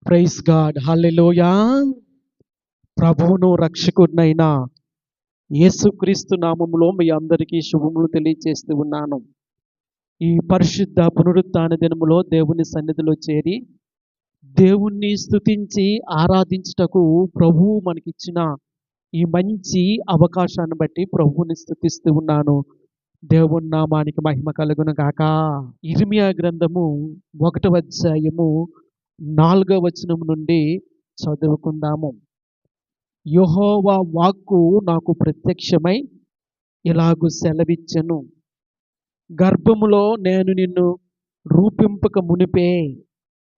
Praise God, హల్లెలూయా. ప్రభువును రక్షకుడినైన యేసుక్రీస్తు నామములో మీ అందరికీ శుభములు తెలియజేస్తూ ఉన్నాను. ఈ పరిశుద్ధ పునరుత్థాన దినములో దేవుని సన్నిధిలో చేరి దేవుణ్ణి స్తుతించి ఆరాధించుటకు ప్రభువు మనకిచ్చిన ఈ మంచి అవకాశాన్ని బట్టి ప్రభువుని స్తుతిస్తూ ఉన్నాను. దేవుని నామానికి మహిమ కలుగును గాక. ఇర్మియా గ్రంథము 1వ అధ్యాయము 4వ వచనం నుండి చదువుకుందాము. యెహోవా వాక్కు నాకు ప్రత్యక్షమై ఇలాగు సెలవిచ్చెను. గర్భములో నేను నిన్ను రూపింపక మునిపే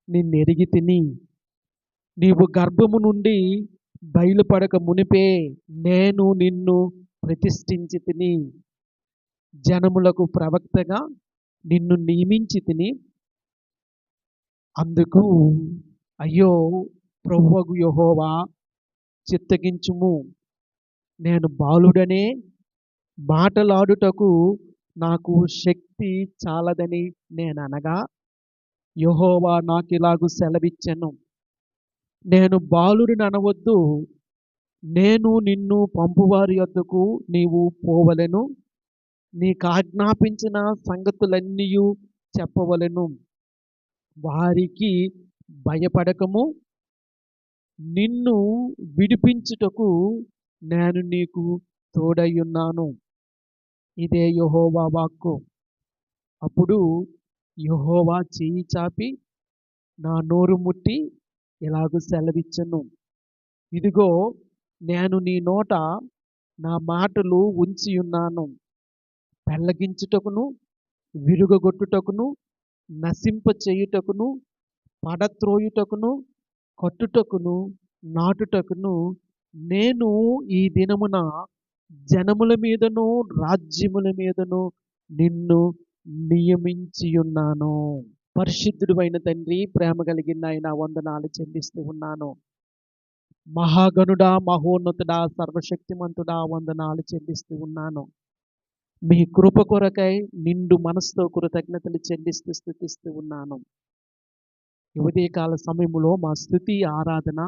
నిన్నెరిగి తిని, నీవు గర్భము నుండి బయలుపడక మునిపే నేను నిన్ను ప్రతిష్ఠించి తిని, జనములకు ప్రవక్తగా నిన్ను నియమించి తిని. అందుకు అయ్యో ప్రభువగు యెహోవా, చిత్తగించుము, నేను బాలుడనే, మాటలాడుటకు నాకు శక్తి చాలదని నేననగా, యెహోవా నాకిలాగు సెలవిచ్చెను. నేను బాలుడిని అనవద్దు, నేను నిన్ను పంపువారి యొద్దకు నీవు పోవలెను, నీకు ఆజ్ఞాపించిన సంగతులన్నీయు చెప్పవలెను. వారికి భయపడకము, నిన్ను విడిపించుటకు నేను నీకు తోడయ్యున్నాను. ఇదే యెహోవా వాక్కు. అప్పుడు యెహోవా చెయ్యి చాపి నా నోరు ముట్టి ఇలాగు సెలవిచ్చెను. ఇదిగో, నేను నీ నోట నా మాటలు ఉంచి ఉన్నాను. పెళ్ళగించుటకును, విరుగగొట్టుటకును, నశింప చేయుటకును, పడత్రోయుటకును, కట్టుటకును, నాటుటకును నేను ఈ దినమున జనముల మీదను రాజ్యముల మీదను నిన్ను నియమించి ఉన్నాను. పరిశుద్ధుడైన తండ్రి, ప్రేమ కలిగిన ఆయన, వందనాలు చెల్లిస్తూ ఉన్నాను. మహాగణుడా, మహోన్నతుడా, సర్వశక్తిమంతుడా, వందనాలు చెల్లిస్తూ ఉన్నాను. మీ కృప కొరకై నిండు మనసుతో కృతజ్ఞతలు చెల్లిస్తూ స్తుతిస్తూ ఉన్నాను. ఉదయకాల సమయంలో మా స్తుతి ఆరాధన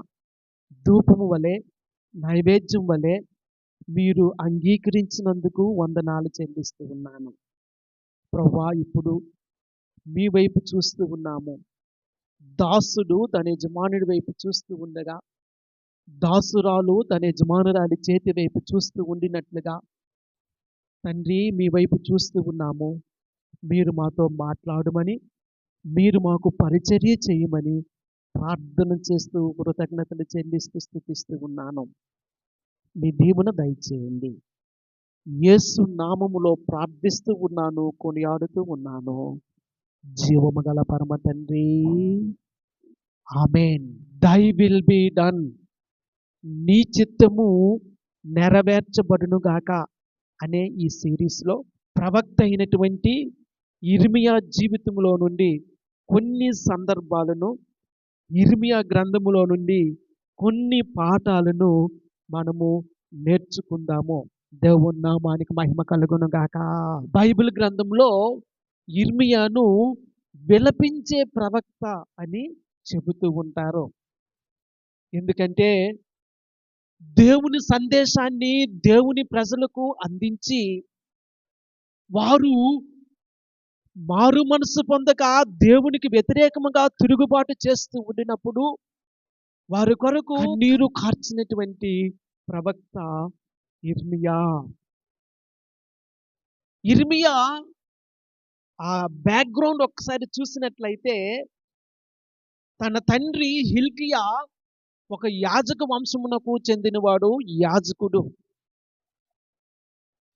ధూపము వలె, నైవేద్యం వలె మీరు అంగీకరించినందుకు వందనాలు చెల్లిస్తూ ఉన్నాను. ప్రభువా, ఇప్పుడు మీ వైపు చూస్తూ ఉన్నాము. దాసుడు తన యజమానుడి వైపు చూస్తూ ఉండగా, దాసురాలు తన యజమానురాలి చేతి వైపు చూస్తూ ఉండినట్లుగా తండ్రి మీ వైపు చూస్తూ ఉన్నాము. మీరు మాతో మాట్లాడమని, మీరు మాకు పరిచర్య చేయమని ప్రార్థన చేస్తూ కృతజ్ఞతలు చెల్లిస్తూ స్తుతిస్తూ ఉన్నాను. మీ దీవెన దయచేయండి. యేసు నామములో ప్రార్థిస్తూ ఉన్నాను, కొనియాడుతూ ఉన్నాను. జీవము గల పరమ తండ్రి, ఆమేన్. దై విల్ బి డన్, నీ చిత్తము నెరవేర్చబడును గాక అనే ఈ సిరీస్లో ప్రవక్త అయినటువంటి ఇర్మియా జీవితంలో నుండి కొన్ని సందర్భాలను, ఇర్మియా గ్రంథములో నుండి కొన్ని పాఠాలను మనము నేర్చుకుందాము. దేవుని నామానికి మహిమ కలుగును గాక. బైబిల్ గ్రంథంలో ఇర్మియాను విలపించే ప్రవక్త అని చెబుతూ ఉంటారు. ఎందుకంటే దేవుని సందేశాన్ని దేవుని ప్రజలకు అందించి వారు మారు మనసు పొందక దేవునికి వ్యతిరేకముగా తిరుగుబాటు చేస్తూ ఉండినప్పుడు వారి కొరకు నీరు కార్చినటువంటి ప్రవక్త ఇర్మియా. ఇర్మియా ఆ బ్యాక్గ్రౌండ్ ఒక్కసారి చూసినట్లయితే, తన తండ్రి హిల్కియా ఒక యాజక వంశమునకు చెందినవాడు, యాజకుడు.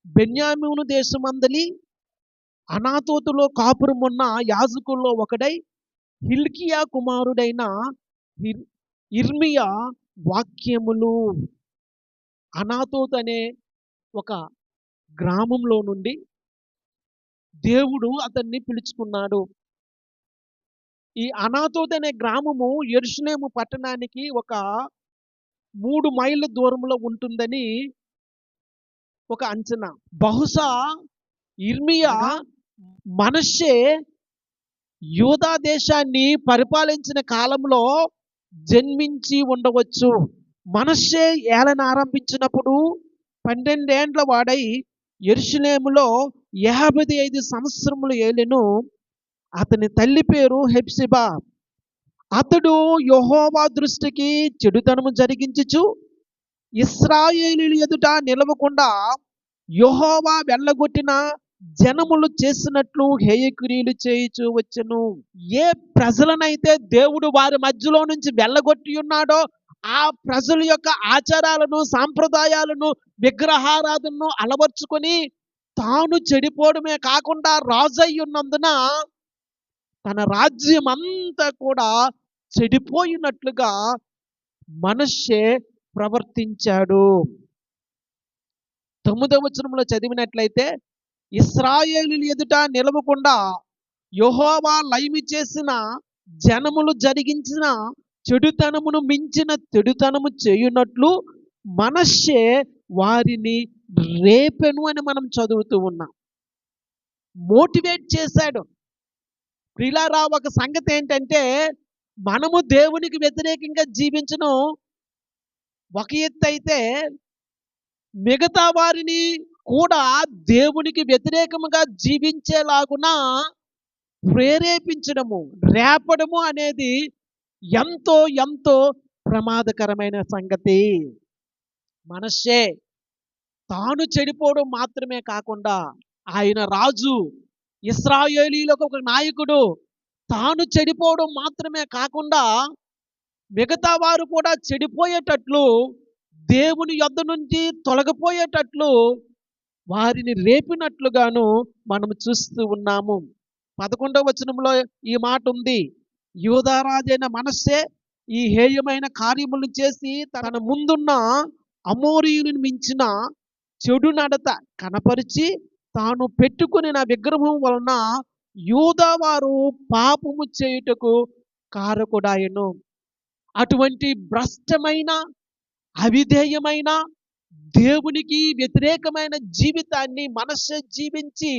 బెన్యామీను దేశమందలి అనాతోతులో కాపురమున్న యాజకుల్లో ఒకడై హిల్కియా కుమారుడైన ఇర్మియా వాక్యములు అనాతోత్ అనే ఒక గ్రామంలో నుండి దేవుడు అతన్ని పిలుచుకున్నాడు. ఈ అనాతోత్ అనే గ్రామము యెరూషలేము పట్టణానికి ఒక 3 మైళ్ళ దూరంలో ఉంటుందని ఒక అంచనా. బహుశా ఇర్మియా మనష్షే యూదా దేశాన్ని పరిపాలించిన కాలంలో జన్మించి ఉండవచ్చు. మనష్షే ఏలన ఆరంభించినప్పుడు 12 ఏండ్ల వాడై యెరూషలేములో 55 సంవత్సరములు ఏలెను. అతని తల్లి పేరు హెప్సిబా. అతడు యెహోవా దృష్టికి చెడుతనము జరిగించుచు ఇశ్రాయేలీయుల ఎదుట నిలవకుండా యెహోవా వెళ్ళగొట్టిన జనములు చేసినట్లు హేయక్రియలు చేయుచూ వచ్చెను. ఏ ప్రజలనైతే దేవుడు వారి మధ్యలో నుంచి వెళ్ళగొట్టి ఉన్నాడో ఆ ప్రజల యొక్క ఆచారాలను, సాంప్రదాయాలను, విగ్రహారాధనను అలవర్చుకొని తాను చెడిపోవడమే కాకుండా రాజయ్యి ఉన్నందున తన రాజ్యం అంతా కూడా చెడిపోయినట్లుగా మనష్షే ప్రవర్తించాడు. 9వ వచనంలో చదివినట్లయితే ఇశ్రాయేలీయుల ఎదుట నిలవకుండా యెహోవా లయమి చేసిన జనములు జరిగించిన చెడుతనమును మించిన చెడుతనము చేయునట్లు మనష్షే వారిని రేపెను అని మనం చదువుతూ ఉన్నాం. మోటివేట్ చేశాడు. ప్రియులారా, ఒక సంగతి ఏంటంటే మనము దేవునికి వ్యతిరేకంగా జీవించడం ఒక ఎత్తు అయితే మిగతా వారిని కూడా దేవునికి వ్యతిరేకముగా జీవించేలాగున ప్రేరేపించడము, రేపడము అనేది ఎంతో ఎంతో ప్రమాదకరమైన సంగతి. మనష్షే తాను చెడిపోవడం మాత్రమే కాకుండా ఆయన రాజు, ఇశ్రాయేలీయులకు ఒక నాయకుడు, తాను చెడిపోవడం మాత్రమే కాకుండా మిగతా వారు కూడా చెడిపోయేటట్లు, దేవుని యొద్ద నుంచి తొలగిపోయేటట్లు వారిని రేపినట్లుగాను మనం చూస్తూ ఉన్నాము. 11వ వచనంలో ఈ మాట ఉంది. యూదారాజైన మనష్షే ఈ హేయమైన కార్యములను చేసి తన ముందున్న అమోరీయులను మించిన చెడు నడత కనపరిచి తాను పెట్టుకుని విగ్రహం వలన యూదా వారు పాపము చేయుటకు కారకుడాయను. అటువంటి భ్రష్టమైన, అవిధేయమైన, దేవునికి వ్యతిరేకమైన జీవితాన్ని మనష్షే జీవించి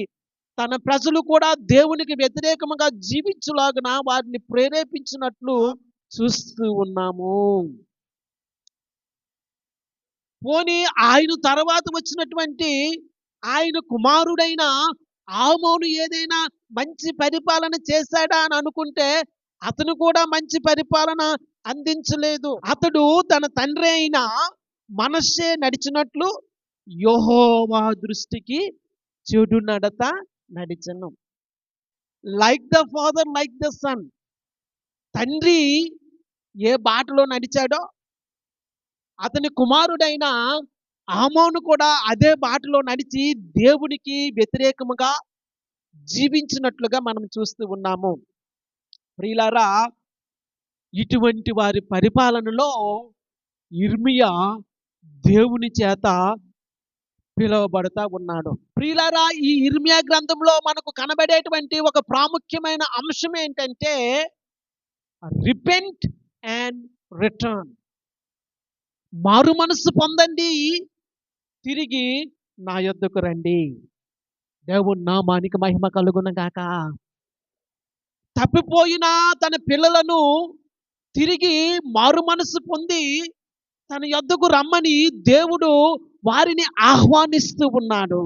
తన ప్రజలు కూడా దేవునికి వ్యతిరేకముగా జీవించులాగున వారిని ప్రేరేపించినట్లు చూస్తూ ఉన్నాము. పోనీ ఆయన తర్వాత వచ్చినటువంటి ఆయన కుమారుడైన ఆమోను ఏదైనా మంచి పరిపాలన చేశాడా అని అనుకుంటే అతను కూడా మంచి పరిపాలన అందించలేదు. అతడు తన తండ్రి అయిన మనష్షే నడిచినట్లు యెహోవా దృష్టికి చెడు నడత నడిచెను. Like the father like the son. తండ్రి ఏ బాటలో నడిచాడో అతని కుమారుడైన ఆమోను కూడా అదే బాటలో నడిచి దేవునికి వ్యతిరేకముగా జీవించినట్లుగా మనం చూస్తూ ఉన్నాము. ప్రియులారా, ఇటువంటి వారి పరిపాలనలో యిర్మీయా దేవుని చేత పిలువబడతా ఉన్నాడు. ప్రియులారా, ఈ యిర్మీయా గ్రంథంలో మనకు కనబడేటువంటి ఒక ప్రాముఖ్యమైన అంశం ఏంటంటే రిపెంట్ అండ్ రిటర్న్. మారు మనస్సు పొందండి, తిరిగి నా యొద్దకు రండి. దేవుని నామానికి మహిమ కలుగును గాక. తప్పిపోయిన తన పిల్లలను తిరిగి మారు మనస్సు పొంది తన యొద్దకు రమ్మని దేవుడు వారిని ఆహ్వానిస్తూ ఉన్నాడు.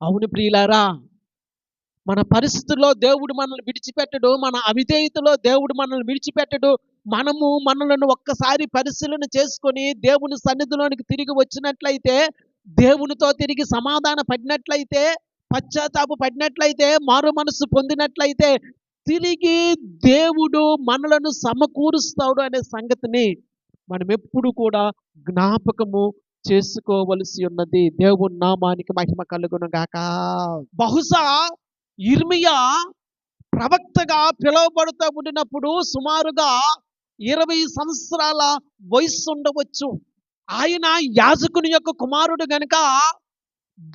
అవును ప్రియులారా, మన పరిస్థితుల్లో దేవుడు మనల్ని విడిచిపెట్టడు. మన అవిధేయతలో దేవుడు మనల్ని విడిచిపెట్టడు. మనము మనలను ఒక్కసారి పరిశీలన చేసుకొని దేవుని సన్నిధిలోనికి తిరిగి వచ్చినట్లయితే, దేవునితో తిరిగి సమాధాన పడినట్లయితే, పశ్చాత్తాప పడినట్లయితే, మారు మనస్సు పొందినట్లయితే తిరిగి దేవుడు మనలను సమకూరుస్తాడు అనే సంగతిని మనం ఎప్పుడు కూడా జ్ఞాపకము చేసుకోవలసి ఉన్నది. దేవుని నామానికి మహిమ కలుగును గాక. బహుశా యిర్మీయా ప్రవక్తగా పిలువబడుతూ ఉండినప్పుడు సుమారుగా 20 సంవత్సరాల వయస్సు ఉండవచ్చు. ఆయన యాజకుని యొక్క కుమారుడు గనుక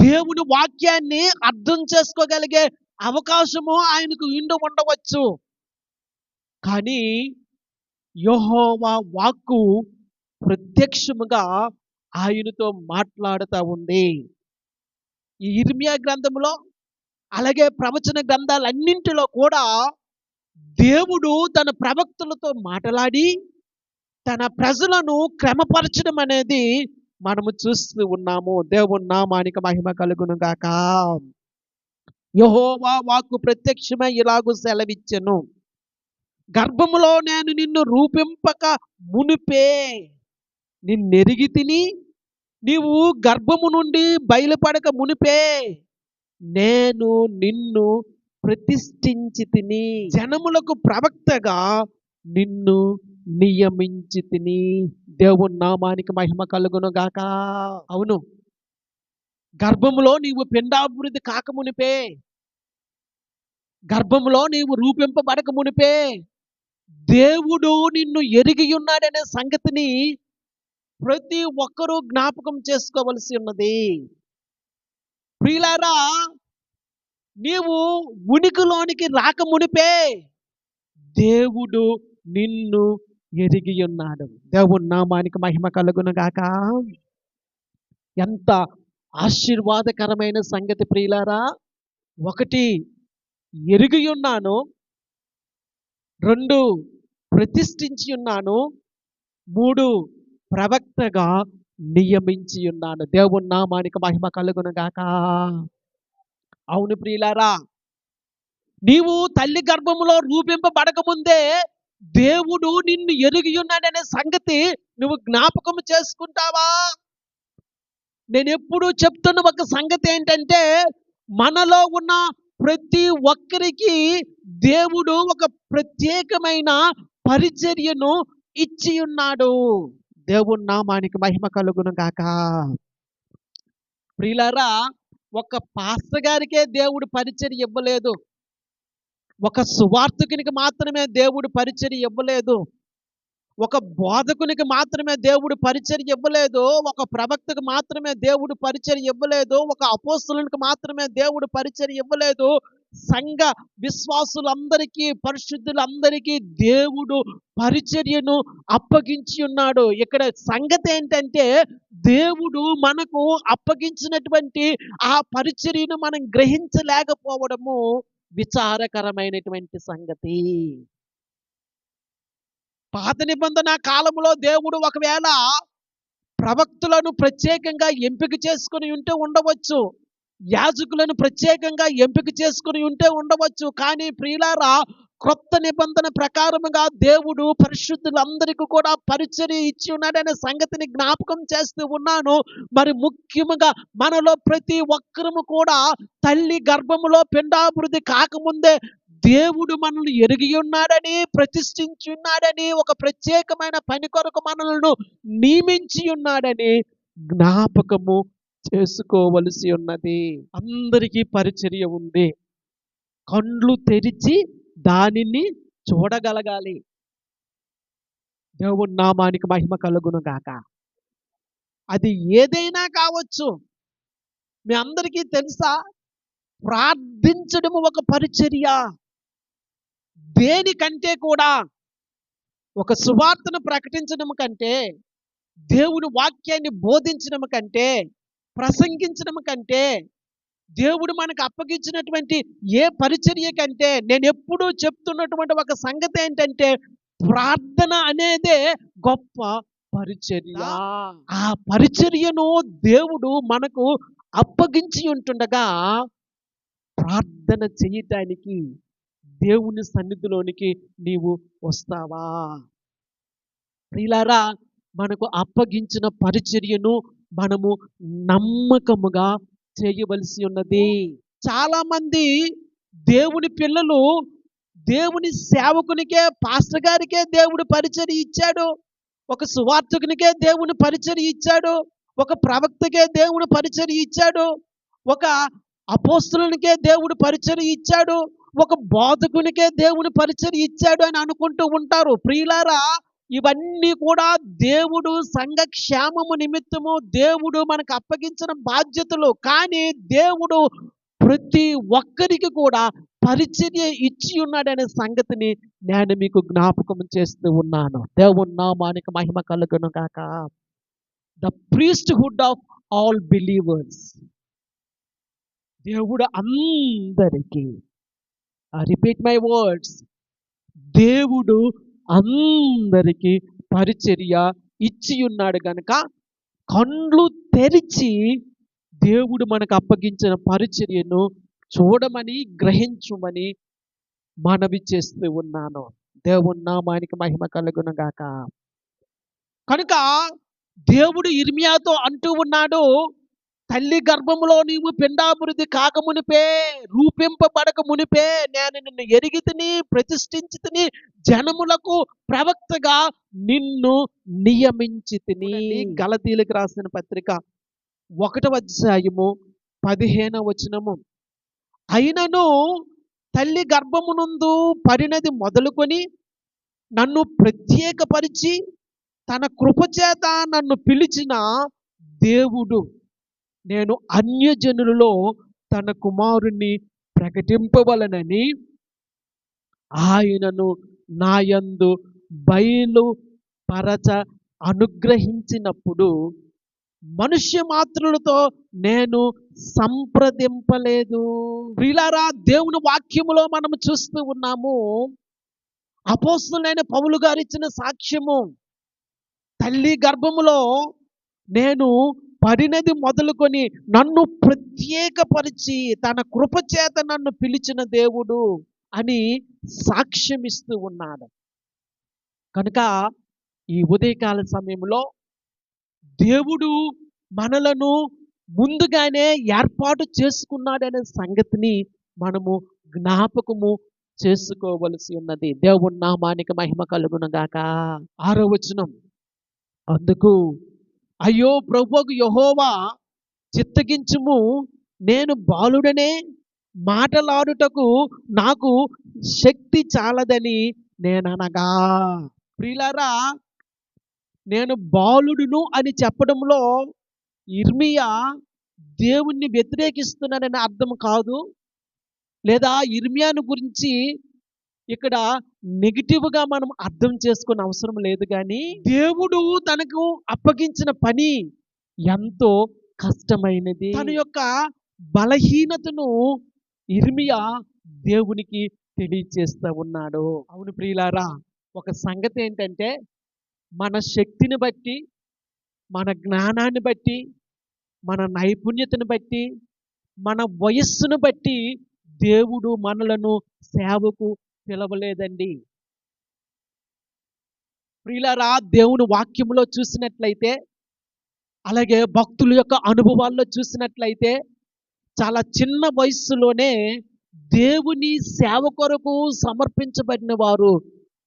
దేవుని వాక్యాన్ని అర్థం చేసుకోగలిగే అవకాశము ఆయనకు ఉండవచ్చు. కానీ యెహోవా వాక్కు ప్రత్యక్షముగా ఆయనతో మాట్లాడుతూ ఉంది. ఈ యిర్మీయా గ్రంథంలో అలాగే ప్రవచన గ్రంథాలన్నింటిలో కూడా దేవుడు తన ప్రవక్తలతో మాట్లాడి తన ప్రజలను క్రమపరచడం అనేది మనము చూస్తూ ఉన్నాము. దేవుని నామానికి మహిమ కలుగును గాక. యెహోవా వాక్కు ప్రత్యక్షమై ఇలాగు సెలవిచ్చెను. గర్భములో నేను నిన్ను రూపింపక మునుపే నిన్నెరిగి తిని, నీవు గర్భము నుండి బయలుపడక మునుపే నేను నిన్ను ప్రతిష్ఠించి తిని, జనములకు ప్రవక్తగా నిన్ను నియమించి తిని. దేవుని నామానికి మహిమ కలుగును గాక. అవును, గర్భములో నీవు పిండాభివృద్ధి కాకమునిపే, గర్భములో నీవు రూపింపబడక మునిపే దేవుడు నిన్ను ఎరిగి ఉన్నాడనే సంగతిని ప్రతి ఒక్కరూ జ్ఞాపకం చేసుకోవలసి ఉన్నది. ప్రియులారా, నీవు ఉనికిలోనికి రాకమునిపే దేవుడు నిన్ను ఎరిగి ఉన్నాడు. దేవుని నామానికి మహిమ కలుగును గాక. ఎంత ఆశీర్వాదకరమైన సంగతి ప్రియులారా. ఒకటి, ఎరిగి ఉన్నాను. 2, ప్రతిష్ఠించి ఉన్నాను. 3, ప్రవక్తగా నియమించి ఉన్నాను. దేవుని నామానికి మహిమ కలుగును గాక. అవును ప్రియులారా, నీవు తల్లి గర్భములో రూపింపబడక ముందే దేవుడు నిన్ను ఎరిగి ఉన్నాడనే సంగతి నువ్వు జ్ఞాపకం చేసుకుంటావా? నేను ఎప్పుడూ చెప్తున్న ఒక సంగతి ఏంటంటే, మనలో ఉన్న ప్రతి ఒక్కరికి దేవుడు ఒక ప్రత్యేకమైన పరిచర్యను ఇచ్చి ఉన్నాడు. దేవుని నామానికి మహిమ కలుగును గాక. ప్రియులారా, ఒక పాస్టర్ గారికే దేవుడు పరిచర్య ఇవ్వలేదు. ఒక సువార్తికునికి మాత్రమే దేవుడు పరిచర్య ఇవ్వలేదు. ఒక బోధకునికి మాత్రమే దేవుడు పరిచర్య ఇవ్వలేదు. ఒక ప్రవక్తకు మాత్రమే దేవుడు పరిచర్య ఇవ్వలేదు. ఒక అపోస్తలునికి మాత్రమే దేవుడు పరిచర్య ఇవ్వలేదు. సంఘ విశ్వాసులందరికీ, పరిశుద్ధులందరికీ దేవుడు పరిచర్యను అప్పగించి ఉన్నాడు. ఇక్కడ సంగతి ఏంటంటే, దేవుడు మనకు అప్పగించినటువంటి ఆ పరిచర్యను మనం గ్రహించలేకపోవడము విచారకరమైనటువంటి సంగతి. పాత నిబంధన కాలంలో దేవుడు ఒకవేళ ప్రవక్తులను ప్రత్యేకంగా ఎంపిక చేసుకుని ఉంటే ఉండవచ్చు, యాజకులను ప్రత్యేకంగా ఎంపిక చేసుకుని ఉంటే ఉండవచ్చు. కానీ ప్రియులారా, క్రొత్త నిబంధన ప్రకారముగా దేవుడు పరిశుద్ధులందరికీ కూడా పరిచర్య ఇచ్చి ఉన్నాడనే సంగతిని జ్ఞాపకం చేస్తూ ఉన్నాను. మరి ముఖ్యముగా మనలో ప్రతి ఒక్కరము కూడా తల్లి గర్భములో పిండాభివృద్ధి కాకముందే దేవుడు మనల్ని ఎరిగి ఉన్నాడని, ప్రతిష్ఠించి ఉన్నాడని, ఒక ప్రత్యేకమైన పని కొరకు మనలను నియమించి ఉన్నాడని జ్ఞాపకము చేసుకోవలసి ఉన్నది. అందరికీ పరిచర్య ఉంది. కండ్లు తెరిచి దానిని చూడగలగాలి. దేవుని నామానికి మహిమ కలుగును గాక. అది ఏదైనా కావచ్చు. మీ అందరికీ తెలుసా, ప్రార్థించడం ఒక పరిచర్య. దేనికంటే కూడా, ఒక సువార్తను ప్రకటించడం కంటే, దేవుని వాక్యాన్ని బోధించడం కంటే, ప్రసంగించడం కంటే, దేవుడు మనకు అప్పగించినటువంటి ఏ పరిచర్య కంటే, నేను ఎప్పుడూ చెప్తున్నటువంటి ఒక సంగతి ఏంటంటే, ప్రార్థన అనేదే గొప్ప పరిచర్య. ఆ పరిచర్యను దేవుడు మనకు అప్పగించి ఉంటుండగా, ప్రార్థన చేయటానికి దేవుని సన్నిధిలోనికి నీవు వస్తావా? ప్రియులారా, మనకు అప్పగించిన పరిచర్యను మనము నమ్మకముగా చేయవలసి ఉన్నది. చాలా మంది దేవుని పిల్లలు దేవుని సేవకునికే, పాస్టర్ గారికే దేవుడు పరిచర్య ఇచ్చాడు. ఒక సువార్తికునికే దేవుని పరిచర్య ఇచ్చాడు. ఒక ప్రవక్తకే దేవుడు పరిచర్య ఇచ్చాడు. ఒక అపోస్తలునికే దేవుడు పరిచర్య ఇచ్చాడు. ఒక బోధకునికే దేవుని పరిచర్య ఇచ్చాడు అని అనుకుంటూ ఉంటారు. ప్రియులారా, ఇవన్నీ కూడా దేవుడు సంఘ క్షేమము నిమిత్తము దేవుడు మనకు అప్పగించిన బాధ్యతలు. కానీ దేవుడు ప్రతి ఒక్కరికి కూడా పరిచర్య ఇచ్చి ఉన్నాడనే సంగతిని నేను మీకు జ్ఞాపకం చేస్తూ ఉన్నాను. దేవుని నామానికి మహిమ కలుగును గాక. The priesthood of all believers. దేవుడు అందరికీ, రిపీట్ మై వర్డ్స్, దేవుడు అందరికీ పరిచర్య ఇచ్చి ఉన్నాడు గనుక కండ్లు తెరిచి దేవుడు మనకు అప్పగించిన పరిచర్యను చూడమని గ్రహించుమని మనవి చేస్తూ ఉన్నాను. దేవుని నామానికి మహిమ కలుగును గాక. కనుక దేవుడు ఇర్మియాతో అంటూ ఉన్నాడు, తల్లి గర్భములో నీవు పిండాభివృద్ధి కాకమునిపే, రూపింపబడక మునిపే నేను నిన్ను ఎరిగితిని, ప్రతిష్ఠించితిని, జనములకు ప్రవక్తగా నిన్ను నియమించితిని. గలతీయులకు రాసిన పత్రిక 1వ అధ్యాయము 15వ వచనము. అయినను తల్లి గర్భమునందు పరిణతి మొదలుకొని నన్ను ప్రత్యేకపరిచి తన కృపచేత నన్ను పిలిచిన దేవుడు నేను అన్యజనులలో తన కుమారుణ్ణి ప్రకటింపవలనని ఆయనను నాయందు బయలుపరచ అనుగ్రహించినప్పుడు మనుష్య మాత్రులతో నేను సంప్రదింపలేదు. ప్రియులారా, దేవుని వాక్యములో మనం చూస్తూ ఉన్నాము, అపోస్తలుడైన పౌలు గారు ఇచ్చిన సాక్ష్యము, తల్లి గర్భములో నేను పరిణతి మొదలుకొని నన్ను ప్రత్యేకపరిచి తన కృపచేత నన్ను పిలిచిన దేవుడు అని సాక్ష్యం ఇస్తూ ఉన్నాడు. కనుక ఈ ఉదయకాల సమయంలో దేవుడు మనలను ముందుగానే ఏర్పాటు చేసుకున్నాడనే సంగతిని మనము జ్ఞాపకము చేసుకోవలసి ఉన్నది. దేవుని నామానికి మహిమ కలుగును గాక. 6వ వచనం. అందుకు అయ్యో ప్రభువు యెహోవా, చిత్తగించుము, నేను బాలుడనే, మాటలాడుటకు నాకు శక్తి చాలదని నేననగా. ప్రియులారా, నేను బాలుడును అని చెప్పడంలో ఇర్మియా దేవుణ్ణి వ్యతిరేకిస్తున్నాడని అర్థం కాదు, లేదా ఇర్మియాను గురించి ఇక్కడ నెగిటివ్గా మనం అర్థం చేసుకునే అవసరం లేదు. కానీ దేవుడు తనకు అప్పగించిన పని ఎంతో కష్టమైనది. తన యొక్క బలహీనతను ఇర్మియా దేవునికి తెలియచేస్తూ ఉన్నాడు. అవును ప్రియులారా, ఒక సంగతి ఏంటంటే, మన శక్తిని బట్టి, మన జ్ఞానాన్ని బట్టి, మన నైపుణ్యతను బట్టి, మన వయస్సును బట్టి దేవుడు మనలను సేవకు పిలవలేదండి. ప్రియులారా, దేవుని వాక్యంలో చూసినట్లయితే, అలాగే భక్తుల యొక్క అనుభవాల్లో చూసినట్లయితే, చాలా చిన్న వయస్సులోనే దేవుని సేవ కొరకు సమర్పించబడిన వారు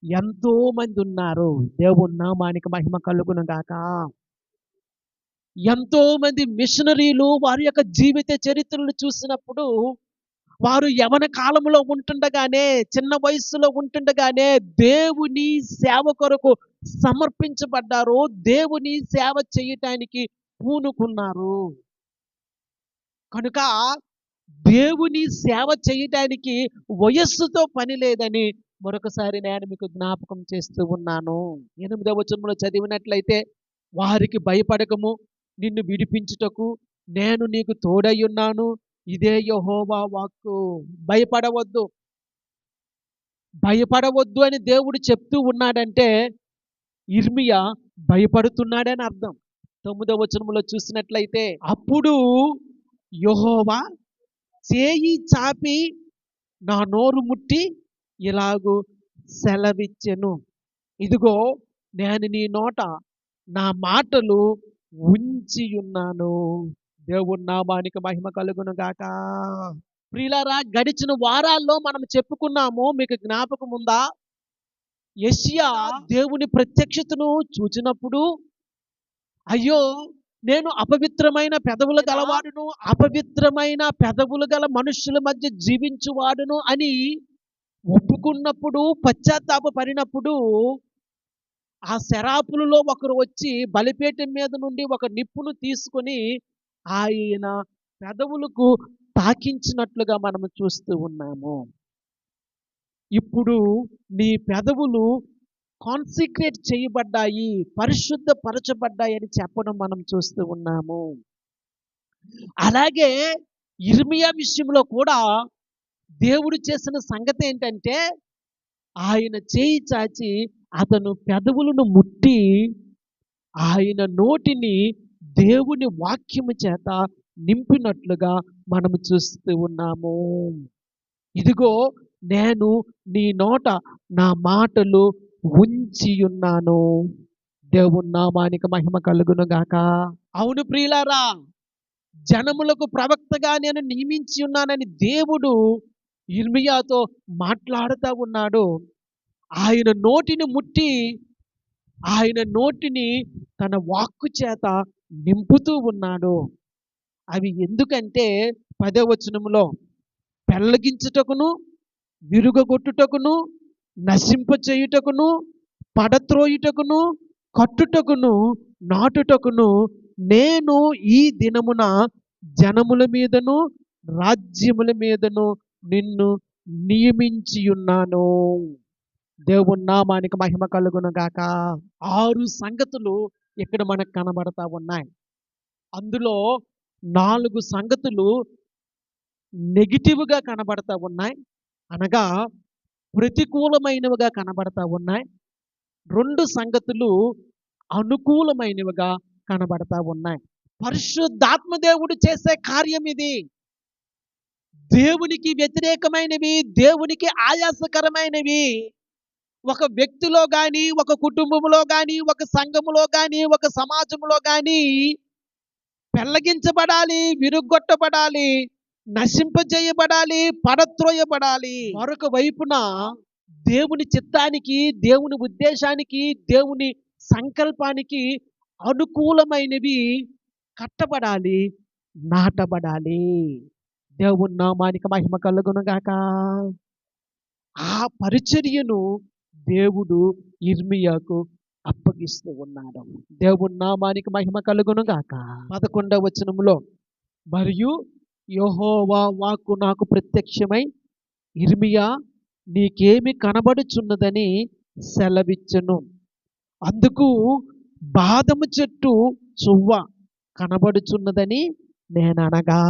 ఎంతో మంది ఉన్నారు. దేవుని నామానికి మహిమ కలుగును గాక. ఎంతో మంది మిషనరీలు వారి యొక్క జీవిత చరిత్రలు చూసినప్పుడు, వారు యవన కాలంలో ఉంటుండగానే, చిన్న వయస్సులో ఉంటుండగానే దేవుని సేవ కొరకు సమర్పించబడ్డారు, దేవుని సేవ చేయటానికి పూనుకున్నారు. కనుక దేవుని సేవ చేయటానికి వయస్సుతో పని లేదని మరొకసారి నేను మీకు జ్ఞాపకం చేస్తూ ఉన్నాను. 8వ వచనంలో చదివినట్లయితే, వారికి భయపడకము, నిన్ను విడిపించుటకు నేను నీకు తోడై ఉన్నాను, ఇదే యెహోవా వాక్కు. భయపడవద్దు, భయపడవద్దు అని దేవుడు చెప్తూ ఉన్నాడంటే ఇర్మియా భయపడుతున్నాడని అర్థం. 9వ వచనంలో చూసినట్లయితే, అప్పుడు యెహోవా చేయి చాపి నా నోరు ముట్టి ఇలాగు సెలవిచ్చెను, ఇదిగో నేను నీ నోట నా మాటలు ఉంచి ఉన్నాను. దేవుని నామానికి మహిమ కలుగును గాక. ప్రియులారా, గడిచిన వారాల్లో మనం చెప్పుకున్నాము, మీకు జ్ఞాపకం ఉందా? యెషయా దేవుని ప్రత్యక్షతను చూచినప్పుడు, అయ్యో నేను అపవిత్రమైన పెదవులు గలవాడును, అపవిత్రమైన పెదవులు గల మనుషుల మధ్య జీవించువాడును అని ఒప్పుకున్నప్పుడు, పశ్చాత్తాపపడినప్పుడు, ఆ శరాపులలో ఒకరు వచ్చి బలిపీఠం మీద నుండి ఒక నిప్పును తీసుకొని ఆయన పెదవులకు తాకించినట్లుగా మనము చూస్తూ ఉన్నాము. ఇప్పుడు నీ పెదవులు కాన్సిక్రేట్ చేయబడ్డాయి, పరిశుద్ధపరచబడ్డాయి అని చెప్పడం మనం చూస్తూ ఉన్నాము. అలాగే ఇర్మియా విషయంలో కూడా దేవుడు చేసిన సంగతి ఏంటంటే, ఆయన చేయి చాచి అతను పెదవులను ముట్టి ఆయన నోటిని దేవుని వాక్యము చేత నింపినట్లుగా మనము చూస్తూ ఉన్నాము. ఇదిగో నేను నీ నోట నా మాటలు ఉంచి ఉన్నాను. దేవుని నామానికి మహిమ కలుగును గాక. అవును ప్రియులారా, జనములకు ప్రవక్తగా నేను నియమించి ఉన్నానని దేవుడు యిర్మీయాతో మాట్లాడుతూ ఉన్నాడు. ఆయన నోటిని ముట్టి ఆయన నోటిని తన వాక్కు చేత నింపుతూ ఉన్నాడు. అవి ఎందుకంటే 10వ వచనములో పెళ్లగించుటకును, విరుగగొట్టుటకును, నశింపచేయుటకును, పడత్రోయుటకును, కట్టుటకును, నాటుటకును నేను ఈ దినమున జనముల మీదను రాజ్యముల మీదను నిన్ను నియమించి ఉన్నాను. దేవుని నామానికి మహిమ కలుగును గాక. 6 సంగతులు ఇక్కడ మనకు కనబడతా ఉన్నాయి. అందులో 4 సంగతులు నెగిటివ్గా కనబడతా ఉన్నాయి, అనగా ప్రతికూలమైనవిగా కనబడతా ఉన్నాయి. 2 సంగతులు అనుకూలమైనవిగా కనబడతా ఉన్నాయి. పరిశుద్ధాత్మ దేవుడు చేసే కార్యం ఇది. దేవునికి వ్యతిరేకమైనవి, దేవునికి ఆయాసకరమైనవి ఒక వ్యక్తిలో కానీ, ఒక కుటుంబంలో కానీ, ఒక సంఘములో కానీ, ఒక సమాజంలో కానీ పెళ్లగించబడాలి, విరుగొట్టబడాలి, నశింపజేయబడాలి, పడత్రోయబడాలి. మరొక వైపున దేవుని చిత్తానికి, దేవుని ఉద్దేశానికి, దేవుని సంకల్పానికి అనుకూలమైనవి కట్టబడాలి, నాటబడాలి. దేవుని నామానికి మహిమ కలుగును గాక. ఆ పరిచర్యను దేవుడు యిర్మీయాకు అప్పగిస్తూ ఉన్నాడు. దేవుని నామానికి మహిమ కలుగును గాక. 11వ వచనములో మరియు యెహోవా వాక్కు నాకు ప్రత్యక్షమై, యిర్మీయా నీకేమి కనబడుచున్నదని సెలవిచ్చెను. అందుకు బాదము చెట్టు చువ్వ కనబడుచున్నదని నేననగా.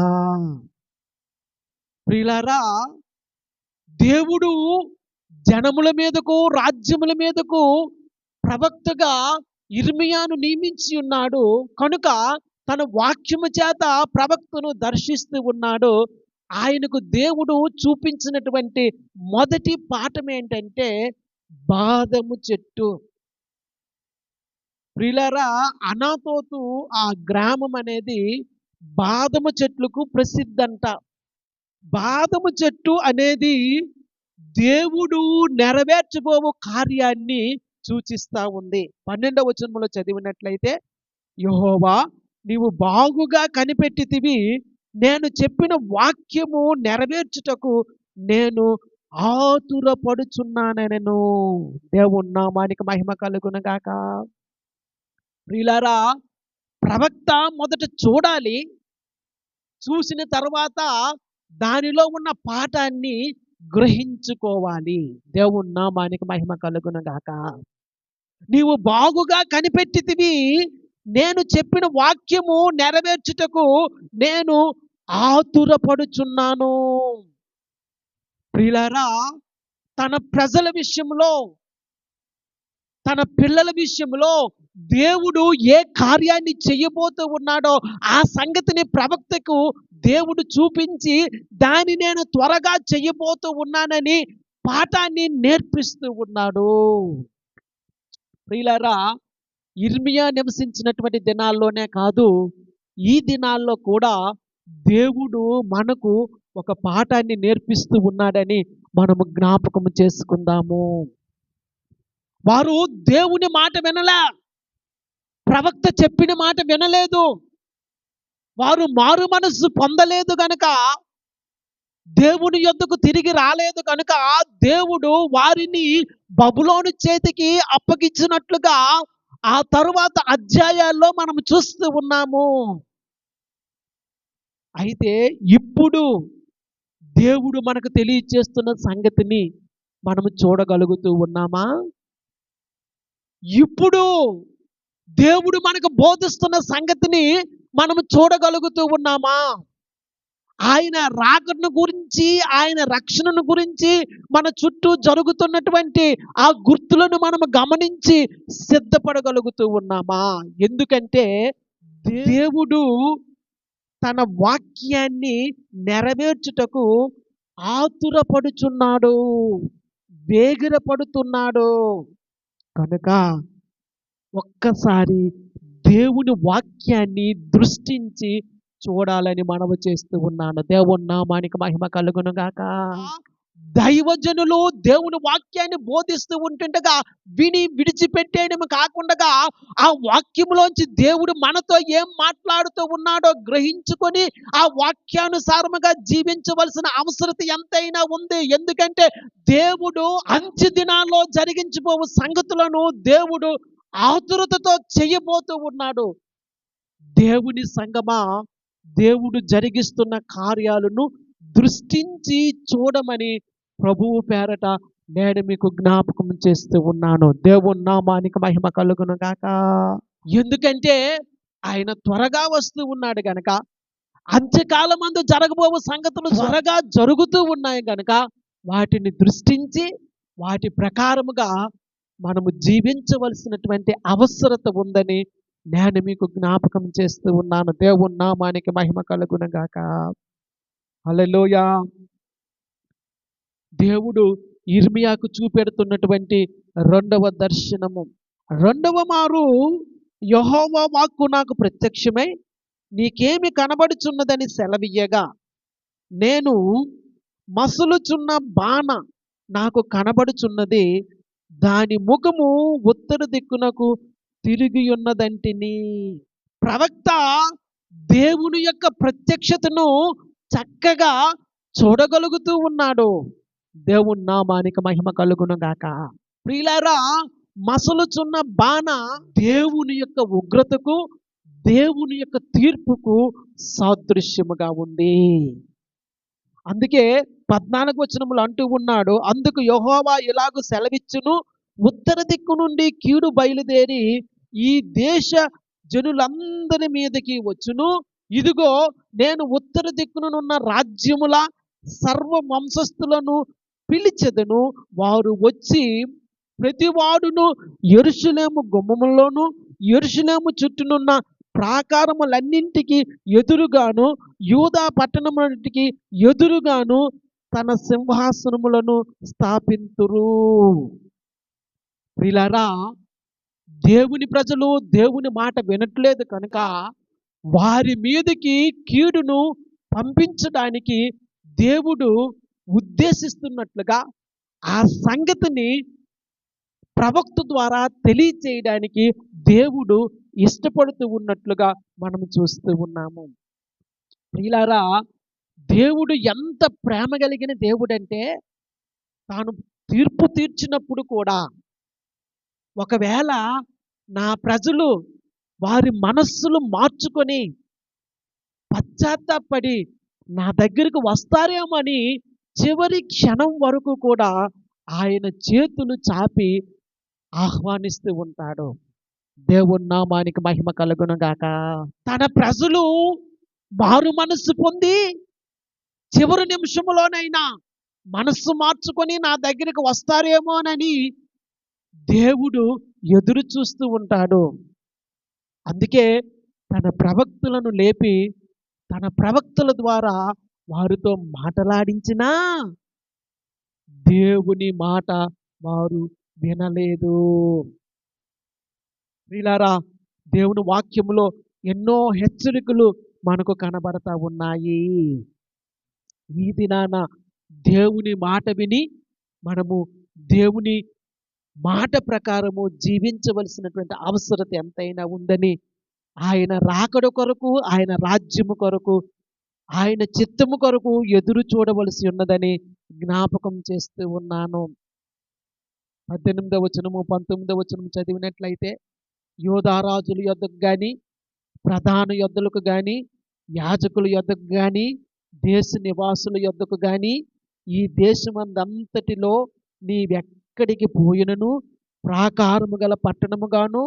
ప్రియులారా, దేవుడు జనముల మీదకు, రాజ్యముల మీదకు ప్రవక్తగా యిర్మీయాను నియమించి ఉన్నాడు కనుక తన వాక్యము చేత ప్రవక్తను దర్శిస్తూ ఉన్నాడు. ఆయనకు దేవుడు చూపించినటువంటి మొదటి పాఠం ఏంటంటే బాదము చెట్టు. ప్రియులారా, అనాతోతు ఆ గ్రామం అనేది బాదము చెట్లకు ప్రసిద్ధంట. బాదము చెట్టు అనేది దేవుడు నెరవేర్చబోవు కార్యాన్ని సూచిస్తా ఉంది. 12వ వచనంలో చదివినట్లయితే, యెహోవా నీవు బాగుగా కనిపెట్టితివి, నేను చెప్పిన వాక్యము నెరవేర్చుటకు నేను ఆతురపడుచున్నానెను. దేవుని నామానికి మహిమ కలుగును గాక. ప్రియులారా, ప్రవక్త మొదట చూడాలి, చూసిన తర్వాత దానిలో ఉన్న పాఠాన్ని గ్రహించుకోవాలి. దేవుని నామానికి మహిమ కలుగును గాక. నీవు బాగుగా కనిపెట్టితివి, నేను చెప్పిన వాక్యము నెరవేర్చుటకు నేను ఆతురపడుచున్నాను. ప్రియులారా, తన ప్రజల విషయంలో, తన పిల్లల విషయంలో దేవుడు ఏ కార్యాన్ని చెయ్యబోతూ ఉన్నాడో ఆ సంగతిని ప్రవక్తకు దేవుడు చూపించి దాన్ని నేను త్వరగా చెయ్యబోతూ ఉన్నానని పాఠాన్ని నేర్పిస్తూ ఉన్నాడు. ప్రియులారా, యిర్మీయా నివసించినటువంటి దినాల్లోనే కాదు, ఈ దినాల్లో కూడా దేవుడు మనకు ఒక పాఠాన్ని నేర్పిస్తూ ఉన్నాడని మనము జ్ఞాపకం చేసుకుందాము. వారు దేవుని మాట వినలే, ప్రవక్త చెప్పిన మాట వినలేదు, వారు మారు మనస్సు పొందలేదు గనుక, దేవుని యొద్దకు తిరిగి రాలేదు కనుక దేవుడు వారిని బబులోను చేతికి అప్పగించినట్లుగా ఆ తరువాత అధ్యాయాల్లో మనం చూస్తూ ఉన్నాము. అయితే ఇప్పుడు దేవుడు మనకు తెలియచేస్తున్న సంగతిని మనము చూడగలుగుతూ ఉన్నామా? ఇప్పుడు దేవుడు మనకు బోధిస్తున్న సంగతిని మనము చూడగలుగుతూ ఉన్నామా? ఆయన రాకడను గురించి, ఆయన రక్షణను గురించి, మన చుట్టూ జరుగుతున్నటువంటి ఆ గుర్తులను మనము గమనించి సిద్ధపడగలుగుతూ ఉన్నామా? ఎందుకంటే దేవుడు తన వాక్యాన్ని నెరవేర్చుటకు ఆతురపడుచున్నాడు, వేగిరపడుతున్నాడు. కనుక ఒక్కసారి దేవుని వాక్యాన్ని దృష్టించి చూడాలని మనవి చేస్తూ ఉన్నాను. దేవుని నామానికి మహిమ కలుగును గాక. దైవజనులు దేవుని వాక్యాన్ని బోధిస్తూ ఉంటుండగా విని విడిచిపెట్టేయడం కాకుండా ఆ వాక్యములోంచి దేవుడు మనతో ఏం మాట్లాడుతూ ఉన్నాడో గ్రహించుకొని ఆ వాక్యానుసారముగా జీవించవలసిన అవసరత ఎంతైనా ఉంది. ఎందుకంటే దేవుడు అంత్య దినాల్లో జరిగించబోవు సంగతులను దేవుడు ఆతురతతో చేయబోతూ ఉన్నాడు. దేవుని సంగమా, దేవుడు జరిగిస్తున్న కార్యాలను దృష్టించి చూడమని ప్రభువు పేరట నేను మీకు జ్ఞాపకం చేస్తూ ఉన్నాను. దేవుని నామానికి మహిమ కలుగును గాక. ఎందుకంటే ఆయన త్వరగా వస్తూ ఉన్నాడు గనక, అంత్యకాలమందు జరగబోవు సంగతులు త్వరగా జరుగుతూ ఉన్నాయి గనక వాటిని దృష్టించి వాటి ప్రకారముగా మనము జీవించవలసినటువంటి అవసరత ఉందని నేను మీకు జ్ఞాపకం చేస్తూ ఉన్నాను. దేవుని నామానికి మహిమ కలుగును గాక. హల్లెలూయా. దేవుడు ఇర్మియాకు చూపెడుతున్నటువంటి రెండవ దర్శనము. రెండవ మారు యెహోవా వాక్కు నాకు ప్రత్యక్షమై, నీకేమి కనబడుచున్నదని సెలవియ్యగా, నేను మసులుచున్న బాణ నాకు కనబడుచున్నది, దాని ముఖము ఉత్తర దిక్కునకు తిరిగి ఉన్నదంటిని. ప్రవక్త దేవుని యొక్క ప్రత్యక్షతను చక్కగా చూడగలుగుతూ ఉన్నాడు. దేవుని నామానికి మహిమ కలుగును గాక. ప్రియులారా, మసలుచున్న బాణ దేవుని యొక్క ఉగ్రతకు, దేవుని యొక్క తీర్పుకు సాదృశ్యముగా ఉంది. అందుకే 14 వచనములు అంటూ ఉన్నాడు, అందుకు యెహోవా ఇలాగు సెలవిచ్చును, ఉత్తర దిక్కు నుండి కీడు బయలుదేరి ఈ దేశ జనులందరి మీదకి వచ్చును. ఇదిగో, నేను ఉత్తర దిక్కునున్న రాజ్యముల సర్వ వంశస్థులను పిలిచెదను. వారు వచ్చి ప్రతివాడును యెరూషలేము గుమ్మములోను యెరూషలేము చుట్టూనున్న ప్రాకారములన్నింటికి ఎదురుగాను యూదా పట్టణములన్నిటికి ఎదురుగాను తన సింహాసనములను స్థాపింతురు. ప్రియులారా, దేవుని ప్రజలు దేవుని మాట వినట్లేదు కనుక వారి మీదకి కీడును పంపించడానికి దేవుడు ఉద్దేశిస్తున్నట్లుగా ఆ సంగతిని ప్రవక్త ద్వారా తెలియచేయడానికి దేవుడు ఇష్టపడుతూ ఉన్నట్లుగా మనం చూస్తూ ఉన్నాము. ప్రియులారా, దేవుడు ఎంత ప్రేమ కలిగిన దేవుడంటే, తాను తీర్పు తీర్చినప్పుడు కూడా ఒకవేళ నా ప్రజలు వారి మనస్సులు మార్చుకొని పశ్చాత్తాపడి నా దగ్గరికి వస్తారేమో అని చివరి క్షణం వరకు కూడా ఆయన చేతులు చాపి ఆహ్వానిస్తూ ఉంటాడు. దేవుని నామానికి మహిమ కలుగును గాక. తన ప్రజలు మారు మనస్సు పొంది చివరి నిమిషంలోనైనా మనస్సు మార్చుకొని నా దగ్గరికి వస్తారేమోనని దేవుడు ఎదురు చూస్తూ ఉంటాడు. అందుకే తన ప్రవక్తలను లేపి తన ప్రవక్తల ద్వారా వారితో మాటలాడించినా దేవుని మాట వారు వినలేదు. ప్రియులారా, దేవుని వాక్యములో ఎన్నో హెచ్చరికలు మనకు కనబడతా ఉన్నాయి. ఈ దినాన దేవుని మాట విని మనము దేవుని మాట ప్రకారము జీవించవలసినటువంటి అవసరత ఎంతైనా ఉందని, ఆయన రాకడ కొరకు, ఆయన రాజ్యము కొరకు, ఆయన చిత్తము కొరకు ఎదురు చూడవలసి ఉన్నదని జ్ఞాపకం చేస్తూ ఉన్నాను. 18వ వచనము 19వ వచనము చదివినట్లయితే, యోధారాజుల యొద్దకు గాని, ప్రధాన యొద్దలకు గాని, యాజకుల యొద్దకు గాని, దేశ నివాసుల యొద్దకు గాని, ఈ దేశమందంతటిలో నీవెక్కడికి పోయినను ప్రాకారము గల పట్టణముగాను,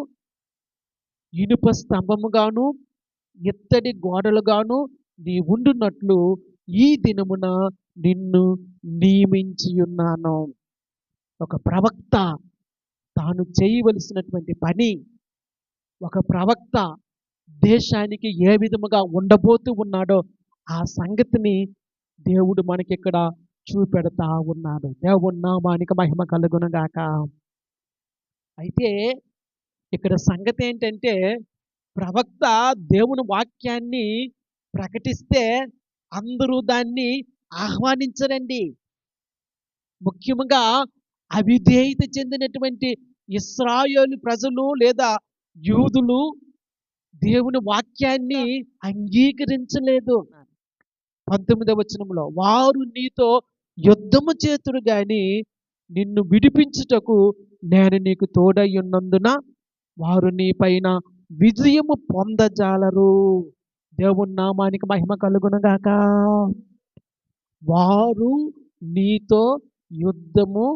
ఇనుప స్తంభముగాను, ఇత్తడి గోడలుగాను నీ ఉండునట్లు ఈ దినమున నిన్ను నియమించి ఉన్నాను. ఒక ప్రవక్త తాను చేయవలసినటువంటి పని, ఒక ప్రవక్త దేశానికి ఏ విధముగా ఉండబోతూ ఉన్నాడో ఆ సంగతిని దేవుడు మనకిక్కడ చూపెడతా ఉన్నాడు. దేవుని నామానికి మహిమ కలుగును గాక. అయితే ఇక్కడ సంగతి ఏంటంటే, ప్రవక్త దేవుని వాక్యాన్ని ప్రకటిస్తే అందరూ దాన్ని ఆహ్వానించరండి. ముఖ్యంగా అవిధేయత చెందినటువంటి ఇశ్రాయేలు ప్రజలు లేదా యూదులు దేవుని వాక్యాన్ని అంగీకరించలేదు. 19వ వచనంలో వారు నీతో యుద్ధము చేతురు గాని నిన్ను విడిపించుటకు నేను నీకు తోడై ఉన్నందున వారు నీ పైన విజయము పొందజాలరు. దేవుని నామానికి మహిమ కలుగును గాక. వారు నీతో యుద్ధము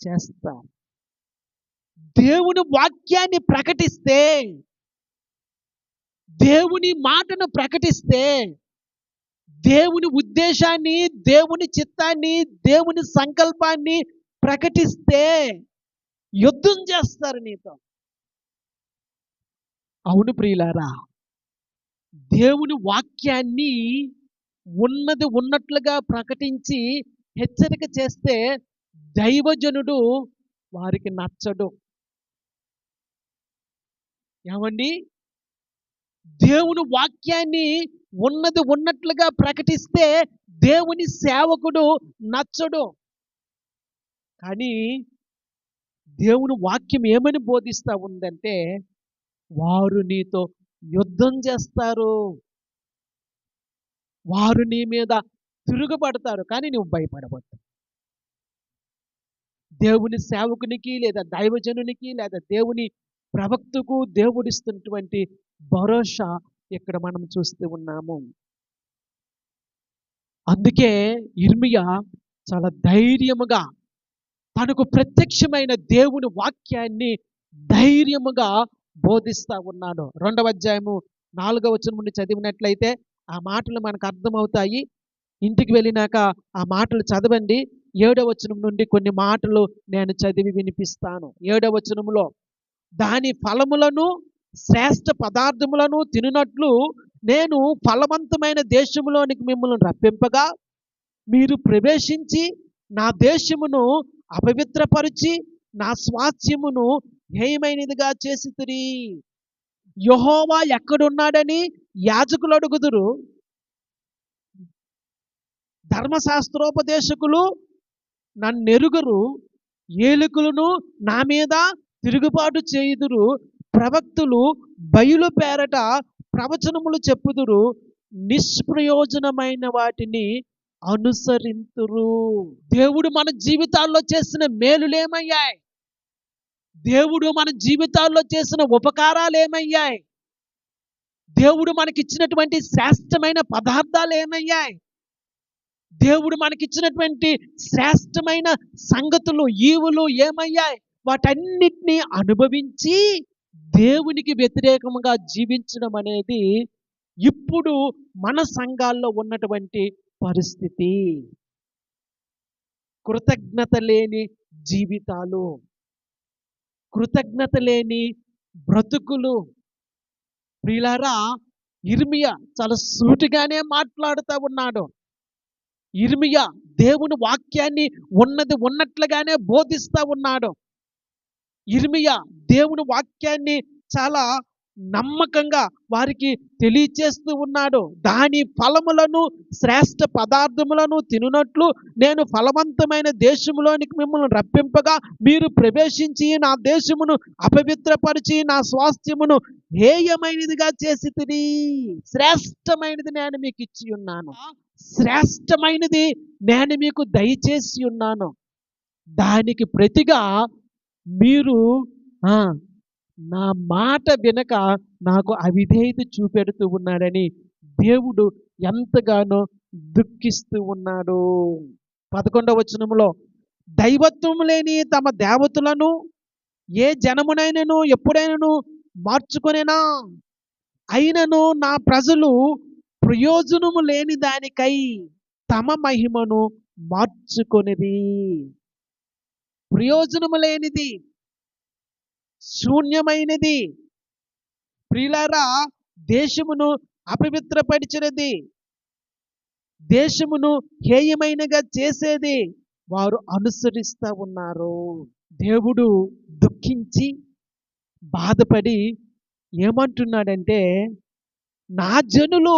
చేస్తారు. దేవుని వాక్యాన్ని ప్రకటిస్తే, దేవుని మాటను ప్రకటిస్తే, దేవుని ఉద్దేశాన్ని, దేవుని చిత్తాన్ని, దేవుని సంకల్పాన్ని ప్రకటిస్తే యుద్ధం చేస్తారు నీతో. అవును ప్రియులారా, దేవుని వాక్యాన్ని ఉన్నది ఉన్నట్లుగా ప్రకటించి హెచ్చరిక చేస్తే దైవజనుడు వారికి నచ్చడు. ఏమండి, దేవుని వాక్యాన్ని ఉన్నది ఉన్నట్లుగా ప్రకటిస్తే దేవుని సేవకుడు నచ్చడు. కానీ దేవుని వాక్యం ఏమని బోధిస్తా ఉందంటే, వారు నీతో యుద్ధం చేస్తారు, వారు నీ మీద తిరుగుబడతారు, కానీ నువ్వు భయపడవద్దు. దేవుని సేవకునికి లేదా దైవజనునికి లేదా దేవుని ప్రవక్తకు దేవుడిస్తున్నటువంటి భరోసా ఇక్కడ మనం చూస్తూ ఉన్నాము. అందుకే ఇర్మియా చాలా ధైర్యముగా తనకు ప్రత్యక్షమైన దేవుని వాక్యాన్ని ధైర్యముగా బోధిస్తా ఉన్నాడు. 2వ అధ్యాయము 4వ వచనం నుండి చదివినట్లయితే ఆ మాటలు మనకు అర్థమవుతాయి. ఇంటికి వెళ్ళినాక ఆ మాటలు చదవండి. 7వ వచనం నుండి కొన్ని మాటలు నేను చదివి వినిపిస్తాను. 7వ వచనములో, దాని ఫలములను శ్రేష్ఠ పదార్థములను తినునట్లు నేను ఫలవంతమైన దేశములోనికి మిమ్మల్ని రప్పింపగా మీరు ప్రవేశించి నా దేశమును అపవిత్రపరిచి నా స్వాస్థ్యమును హేయమైనదిగా చేసితిరి. యెహోవా ఎక్కడున్నాడని యాజకులు అడుగుదురు, ధర్మశాస్త్రోపదేశకులు నన్నెరుగరు, ఏలికలను నా మీద తిరుగుబాటు చేయుదురు, ప్రవక్తులు బయలు పేరట ప్రవచనములు చెప్పుదురు, నిష్ప్రయోజనమైన వాటిని అనుసరింతురు. దేవుడు మన జీవితాల్లో చేసిన మేలులేమయ్యాయి? దేవుడు మన జీవితాల్లో చేసిన ఉపకారాలు ఏమయ్యాయి? దేవుడు మనకిచ్చినటువంటి శ్రేష్టమైన పదార్థాలు ఏమయ్యాయి? దేవుడు మనకిచ్చినటువంటి శ్రేష్టమైన సంగతులు, ఈవులు ఏమయ్యాయి? వాటన్నిటినీ అనుభవించి దేవునికి వ్యతిరేకంగా జీవించడం అనేది ఇప్పుడు మన సంఘాల్లో ఉన్నటువంటి పరిస్థితి. కృతజ్ఞత లేని జీవితాలు, కృతజ్ఞత లేని బ్రతుకులు. ప్రియులారా, ఇర్మియా చాలా సూటిగానే మాట్లాడుతూ ఉన్నాడు. ఇర్మియా దేవుని వాక్యాన్ని ఉన్నది ఉన్నట్లుగానే బోధిస్తూ ఉన్నాడు. ఇర్మియా దేవుని వాక్యాన్ని చాలా నమ్మకంగా వారికి తెలియచేస్తూ ఉన్నాడు. దాని ఫలములను శ్రేష్ఠ పదార్థములను తినునట్లు నేను ఫలవంతమైన దేశములోనికి మిమ్మల్ని రప్పింపగా మీరు ప్రవేశించి నా దేశమును అపవిత్రపరిచి నా స్వాస్థ్యమును హేయమైనదిగా చేసితిరి. శ్రేష్టమైనది నేను మీకు ఇచ్చి ఉన్నాను, శ్రేష్టమైనది నేను మీకు దయచేసి ఉన్నాను. దానికి ప్రతిగా మీరు నా మాట వినక నాకు అవిధేయత చూపెడుతూ ఉన్నాడని దేవుడు ఎంతగానో దుఃఖిస్తూ ఉన్నాడు. 11వ వచనములో, దైవత్వం లేని తమ దేవతలను ఏ జనమునైనను ఎప్పుడైనను మార్చుకొనేనా? అయినను నా ప్రజలు ప్రయోజనము లేని దానికై తమ మహిమను మార్చుకొనిది. ప్రయోజనము లేనిది, శూన్యమైనది, ప్రియులారా, దేశమును అపవిత్రపరిచినది, దేశమును హేయమైనగా చేసేది వారు అనుసరిస్తూ ఉన్నారు. దేవుడు దుఃఖించి బాధపడి ఏమంటున్నాడంటే, నా జనులు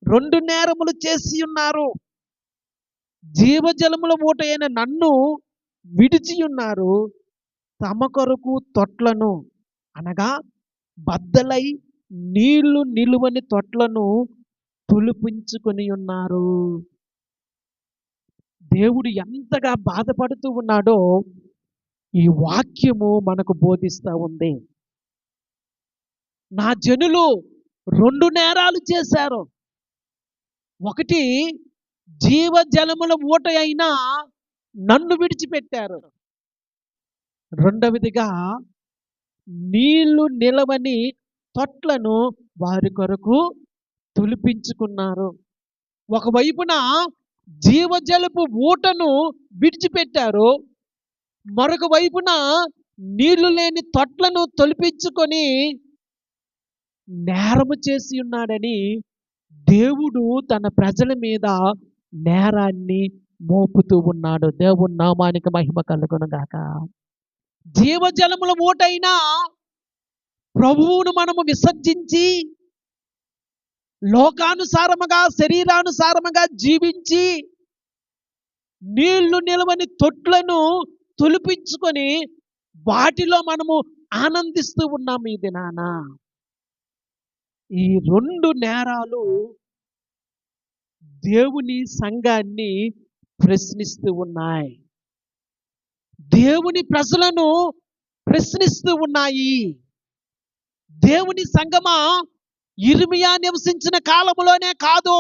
2 నేరములు చేసి ఉన్నారు. జీవజలముల ఊట అయిన నన్ను విడిచి ఉన్నారు. తమ కొరకు తొట్లను, అనగా బద్దలై నీళ్లు నిలువని తొట్లను తొలిపించుకొని ఉన్నారు. దేవుడు ఎంతగా బాధపడుతూ ఉన్నాడో ఈ వాక్యము మనకు బోధిస్తూ ఉంది. నా జనులు 2 నేరాలు చేశారు. ఒకటి, జీవజలముల ఊట అయినా నన్ను విడిచిపెట్టారు. రెండవదిగా, నీళ్లు నిలవని తొట్లను వారి కొరకు తొలిపించుకున్నారు. ఒకవైపున జీవజలపు ఊటను విడిచిపెట్టారు, మరొక వైపున నీళ్లు లేని తొట్లను తొలిపించుకొని నేరము చేసి ఉన్నాడని దేవుడు తన ప్రజల మీద నేరాన్ని మోపుతూ ఉన్నాడు. దేవుని నామానికి మహిమ కలుగును గాక. జీవజలముల ఊటైనా ప్రభువును మనము విసర్జించి లోకానుసారముగా, శరీరానుసారముగా జీవించి నీళ్లు నిలవని తొట్లను తొలిపించుకొని వాటిలో మనము ఆనందిస్తూ ఉన్నాము ఈ దినాన. ఈ 2 నేరాలు దేవుని సంఘాన్ని ప్రశ్నిస్తూ ఉన్నాయి. దేవుని ప్రజలను ప్రశ్నిస్తూ ఉన్నాయి. దేవుని సంఘమా, యిర్మీయా నివసించిన కాలంలోనే కాదు,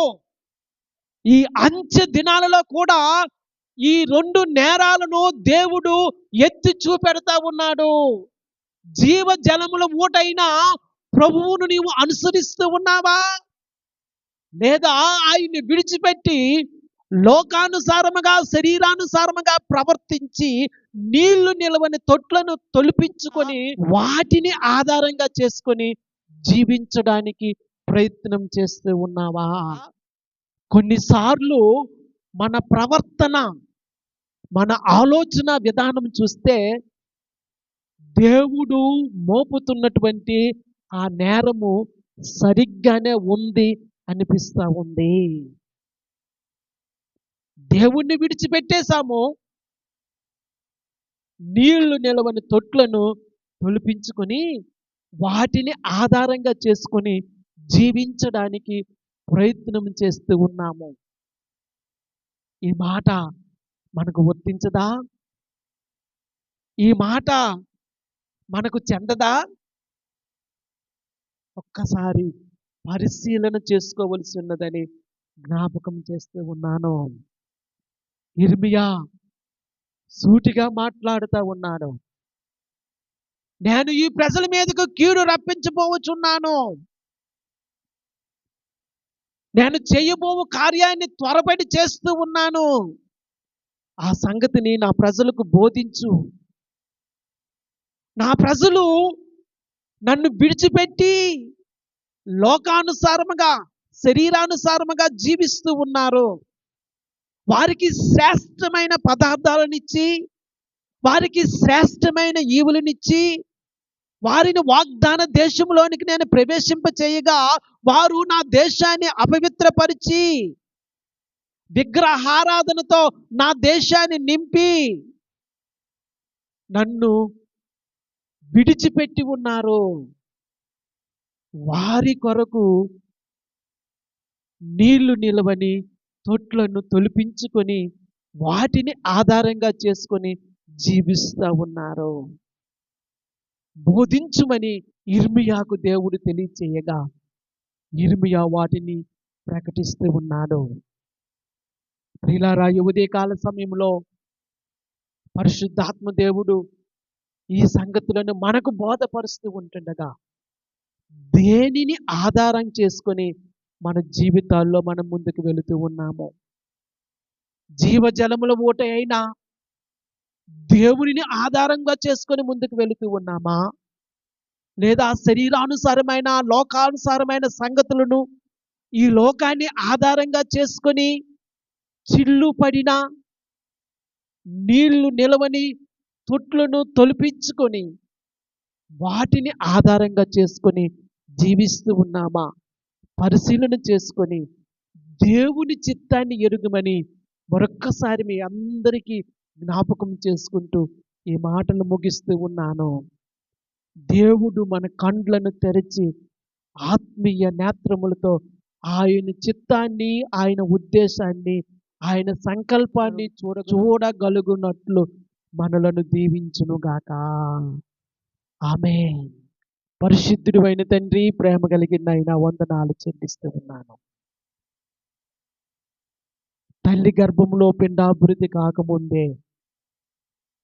ఈ అంచె దినాలలో కూడా ఈ 2 నేరాలను దేవుడు ఎత్తి చూపెడతా ఉన్నాడు. జీవజలముల ఊటైన ప్రభువును నీవు అనుసరిస్తూ ఉన్నావా, లేదా ఆయన్ని విడిచిపెట్టి లోకానుసారముగా, శరీరానుసారముగా ప్రవర్తించి నీళ్లు నిలవని తొట్లను తొలిపించుకొని వాటిని ఆధారంగా చేసుకొని జీవించడానికి ప్రయత్నం చేస్తూ ఉన్నావా? కొన్నిసార్లు మన ప్రవర్తన, మన ఆలోచన విధానం చూస్తే దేవుడు మోపుతున్నటువంటి ఆ నేరము సరిగ్గానే ఉంది అనిపిస్తూ ఉంది. దేవుణ్ణి విడిచిపెట్టేశాము, నీళ్లు నిలవని తొట్లను తొలిపించుకొని వాటిని ఆధారంగా చేసుకొని జీవించడానికి ప్రయత్నం చేస్తూ ఉన్నాము. ఈ మాట మనకు వర్తించదా? ఈ మాట మనకు చెందదా? ఒక్కసారి పరిశీలన చేసుకోవలసి ఉన్నదని జ్ఞాపకం చేస్తూ ఉన్నాను. యిర్మీయా సూటిగా మాట్లాడుతూ ఉన్నాడు. నేను ఈ ప్రజల మీదకు కీడు రప్పించబోచున్నాను. నేను చేయబోవు కార్యాన్ని త్వరపడి చేస్తూ ఉన్నాను. ఆ సంగతిని నా ప్రజలకు బోధించు. నా ప్రజలు నన్ను విడిచిపెట్టి లోకానుసారముగా, శరీరానుసారముగా జీవిస్తూ ఉన్నారు. వారికి శ్రేష్టమైన పదార్థాలనిచ్చి, వారికి శ్రేష్టమైన ఈవులనిచ్చి, వారిని వాగ్దాన దేశంలోనికి నేను ప్రవేశింపచేయగా వారు నా దేశాన్ని అపవిత్రపరిచి విగ్రహారాధనతో నా దేశాన్ని నింపి నన్ను విడిచిపెట్టి ఉన్నారు. వారి కొరకు నీళ్లు నిలవని తొట్లను తొలిపించుకొని వాటిని ఆధారంగా చేసుకొని జీవిస్తూ ఉన్నారు. బోధించుమని యిర్మీయాకు దేవుడు తెలియచేయగా యిర్మీయా వాటిని ప్రకటిస్తూ ఉన్నాడు. ప్రియులారా, ఈ ఉదయకాల సమయంలో పరిశుద్ధాత్మ దేవుడు ఈ సంగతులను మనకు బోధపరుస్తూ ఉంటుండగా దేనిని ఆధారం చేసుకొని మన జీవితాల్లో మనం ముందుకు వెళుతూ ఉన్నాము? జీవజలముల ఊట అయిన దేవునిని ఆధారంగా చేసుకొని ముందుకు వెళుతూ ఉన్నామా? లేదా శరీరానుసారమైన లోకానుసారమైన సంగతులను, ఈ లోకాన్ని ఆధారంగా చేసుకొని చిల్లు పడిన నీళ్లు నిలవని తొట్లను తొలిపించుకొని వాటిని ఆధారంగా చేసుకొని జీవిస్తూ ఉన్నామా? పరిశీలన చేసుకొని దేవుని చిత్తాన్ని ఎరుగమని మరొక్కసారి మీ అందరికీ జ్ఞాపకం చేసుకుంటూ ఈ మాటలు ముగిస్తూ ఉన్నాను. దేవుడు మన కండ్లను తెరిచి ఆత్మీయ నేత్రములతో ఆయన చిత్తాన్ని, ఆయన ఉద్దేశాన్ని, ఆయన సంకల్పాన్ని చూడగలుగునట్లు మనలను దీవించునుగాక. ఆమేన్. పరిశుద్ధుడు అయిన తండ్రి, ప్రేమ కలిగిన ఆయన, వందనాలు చెల్లిస్తూ ఉన్నాను. తల్లి గర్భంలో పిండాభివృద్ధి కాకముందే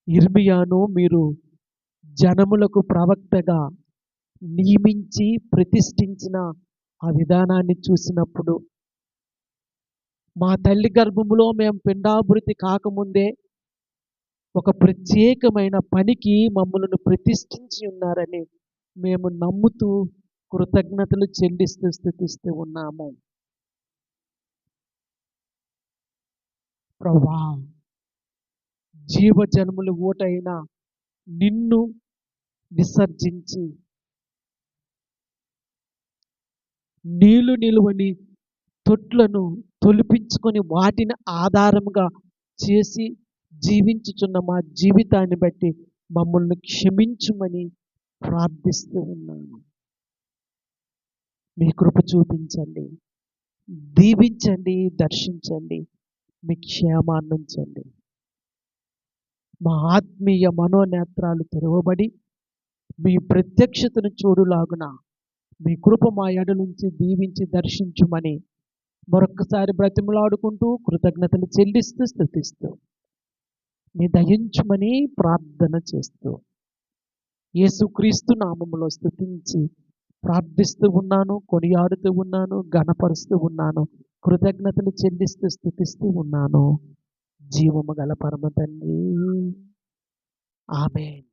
యిర్మీయాను మీరు జనములకు ప్రవక్తగా నియమించి ప్రతిష్ఠించిన ఆ విధానాన్ని చూసినప్పుడు, మా తల్లి గర్భములో మేము పిండాభివృద్ధి కాకముందే ఒక ప్రత్యేకమైన పనికి మమ్మలను ప్రతిష్ఠించి ఉన్నారని మేము నమ్ముతూ కృతజ్ఞతలు చెల్లిస్తూ స్తుతిస్తూ ఉన్నాము. ప్రభువా, జీవజనముల ఊటైన నిన్ను విసర్జించి నీళ్లు నిలువని తొట్లను తొలిపించుకొని వాటిని ఆధారముగా చేసి జీవించుచున్న మా జీవితాన్ని బట్టి మమ్మల్ని క్షమించుమని ప్రార్థిస్తూ ఉన్నాను. మీ కృప చూపించండి, దీవించండి, దర్శించండి, మీ క్షేమాన్నించండి. మా ఆత్మీయ మనోనేత్రాలు తెరవబడి మీ ప్రత్యక్షతను చూడులాగున మీ కృప మా ఎడ నుంచి దీవించి దర్శించుమని మరొక్కసారి బ్రతిమలాడుకుంటూ కృతజ్ఞతలు చెల్లిస్తూ స్తుతిస్తూ మీ దయించుమని ప్రార్థన చేస్తూ యేసుక్రీస్తు నామములో స్తుతించి ప్రార్థిస్తూ ఉన్నాను, కొనియాడుతూ ఉన్నాను, ఘనపరుస్తూ ఉన్నాను, కృతజ్ఞతలు చెల్లిస్తూ స్తుతిస్తూ ఉన్నాను. జీవము గల పరమ తండ్రి, ఆమేన్.